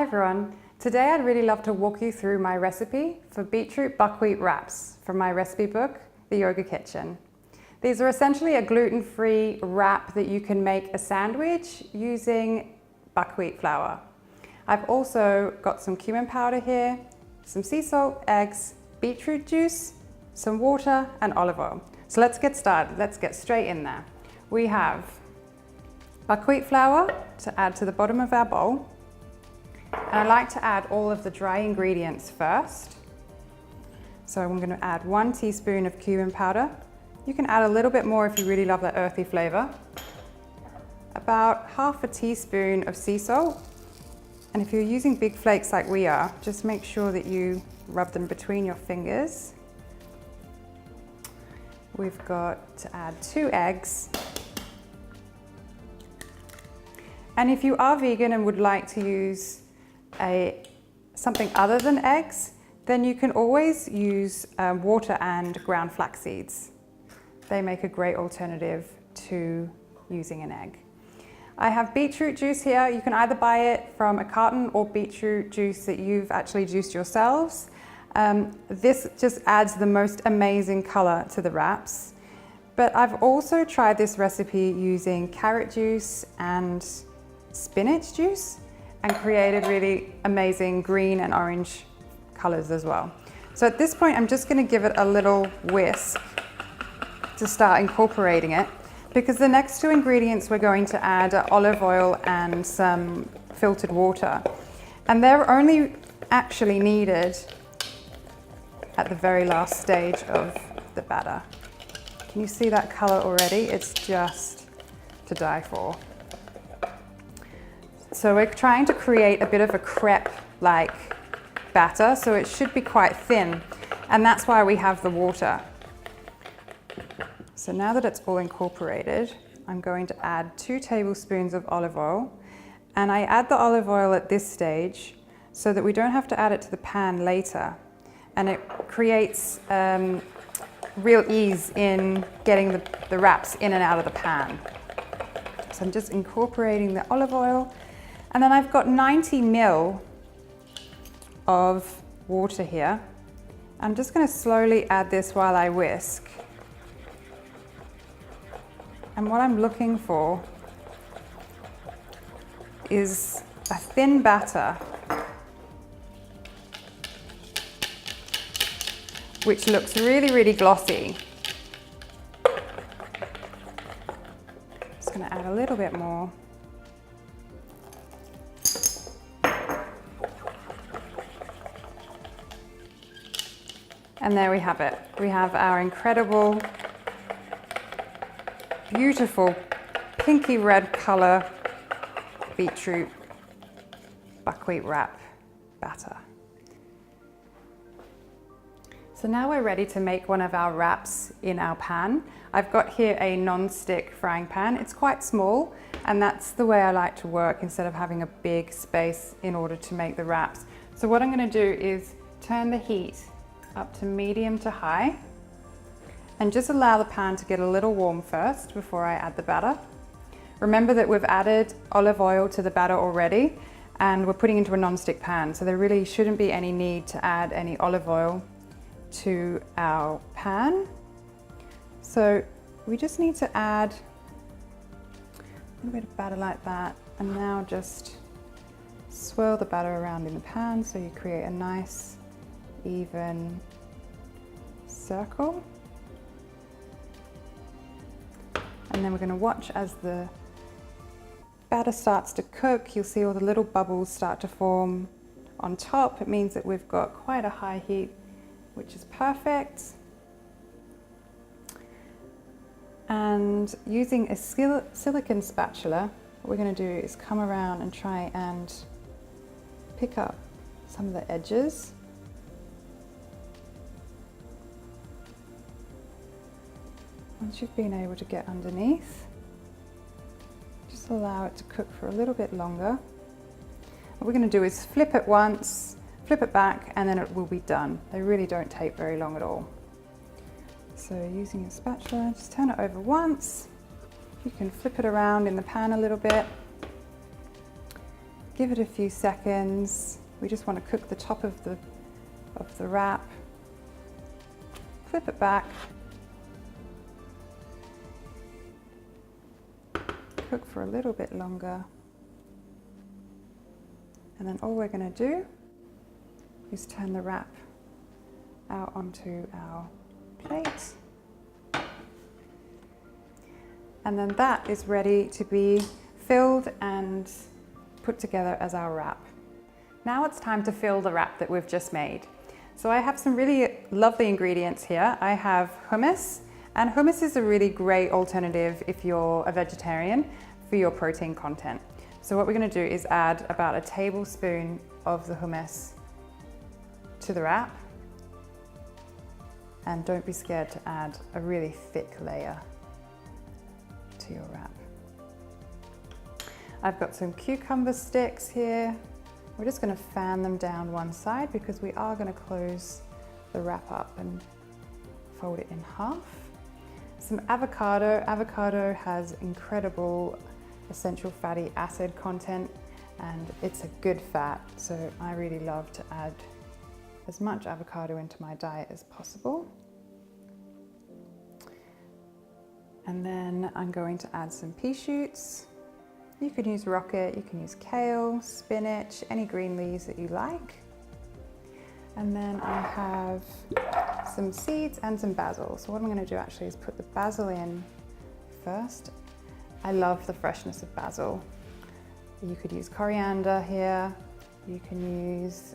everyone. Today I'd really love to walk you through my recipe for beetroot buckwheat wraps from my recipe book, The Yoga Kitchen. These are essentially a gluten-free wrap that you can make a sandwich using buckwheat flour. I've also got some cumin powder here, some sea salt, eggs, beetroot juice, some water and olive oil. So let's get started. Let's get straight in there. We have buckwheat flour to add to the bottom of our bowl. And I like to add all of the dry ingredients first. So I'm going to add 1 teaspoon of cumin powder. You can add a little bit more if you really love that earthy flavor. About half a teaspoon of sea salt. And if you're using big flakes like we are, just make sure that you rub them between your fingers. We've got to add 2 eggs. And if you are vegan and would like to use something other than eggs, then you can always use water and ground flax seeds. They make a great alternative to using an egg. I have beetroot juice here. You can either buy it from a carton or beetroot juice that you've actually juiced yourselves. This just adds the most amazing color to the wraps. But I've also tried this recipe using carrot juice and spinach juice and created really amazing green and orange colors as well. So at this point, I'm just going to give it a little whisk to start incorporating it, because the next 2 ingredients we're going to add are olive oil and some filtered water. And they're only actually needed at the very last stage of the batter. Can you see that color already? It's just to die for. So we're trying to create a bit of a crepe-like batter, so it should be quite thin, and that's why we have the water. So now that it's all incorporated, I'm going to add 2 tablespoons of olive oil, and I add the olive oil at this stage so that we don't have to add it to the pan later, and it creates real ease in getting the wraps in and out of the pan. So I'm just incorporating the olive oil. And then I've got 90 ml of water here. I'm just going to slowly add this while I whisk. And what I'm looking for is a thin batter which looks really, really glossy. Just going to add a little bit more. And there we have it. We have our incredible, beautiful, pinky red color beetroot buckwheat wrap batter. So now we're ready to make one of our wraps in our pan. I've got here a non-stick frying pan. It's quite small, and that's the way I like to work instead of having a big space in order to make the wraps. So what I'm going to do is turn the heat up to medium to high and just allow the pan to get a little warm first before I add the batter. Remember that we've added olive oil to the batter already, and we're putting into a non-stick pan, so there really shouldn't be any need to add any olive oil to our pan. So we just need to add a little bit of batter like that, and now just swirl the batter around in the pan so you create a nice even circle. And then we're going to watch as the batter starts to cook. You'll see all the little bubbles start to form on top. It means that we've got quite a high heat, which is perfect. And using a silicone spatula, what we're going to do is come around and try and pick up some of the edges. Once you've been able to get underneath, just allow it to cook for a little bit longer. What we're going to do is flip it once, flip it back, and then it will be done. They really don't take very long at all. So using a spatula, just turn it over once. You can flip it around in the pan a little bit. Give it a few seconds. We just want to cook the top of the wrap. Flip it back. Cook for a little bit longer. And then all we're going to do is turn the wrap out onto our plate. And then that is ready to be filled and put together as our wrap. Now it's time to fill the wrap that we've just made. So I have some really lovely ingredients here. I have hummus, and hummus is a really great alternative if you're a vegetarian for your protein content. So what we're going to do is add about a tablespoon of the hummus to the wrap. And don't be scared to add a really thick layer to your wrap. I've got some cucumber sticks here. We're just going to fan them down one side because we are going to close the wrap up and fold it in half. Some avocado. Avocado has incredible essential fatty acid content and it's a good fat, so I really love to add as much avocado into my diet as possible. And then I'm going to add some pea shoots. You could use rocket, you can use kale, spinach, any green leaves that you like. And then I have some seeds and some basil. So what I'm going to do actually is put the basil in first. I love the freshness of basil. You could use coriander here. You can use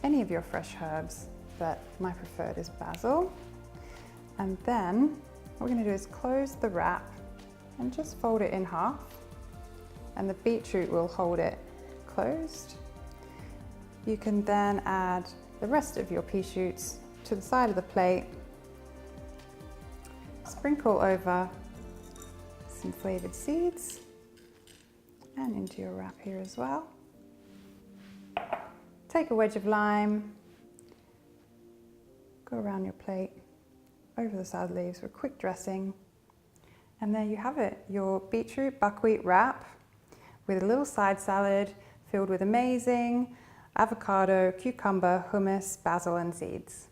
any of your fresh herbs, but my preferred is basil. And then what we're going to do is close the wrap and just fold it in half, and the beetroot will hold it closed. You can then add the rest of your pea shoots to the side of the plate, sprinkle over some flavored seeds and into your wrap here as well. Take a wedge of lime, go around your plate, over the salad leaves for a quick dressing. And there you have it, your beetroot buckwheat wrap with a little side salad filled with amazing avocado, cucumber, hummus, basil and seeds.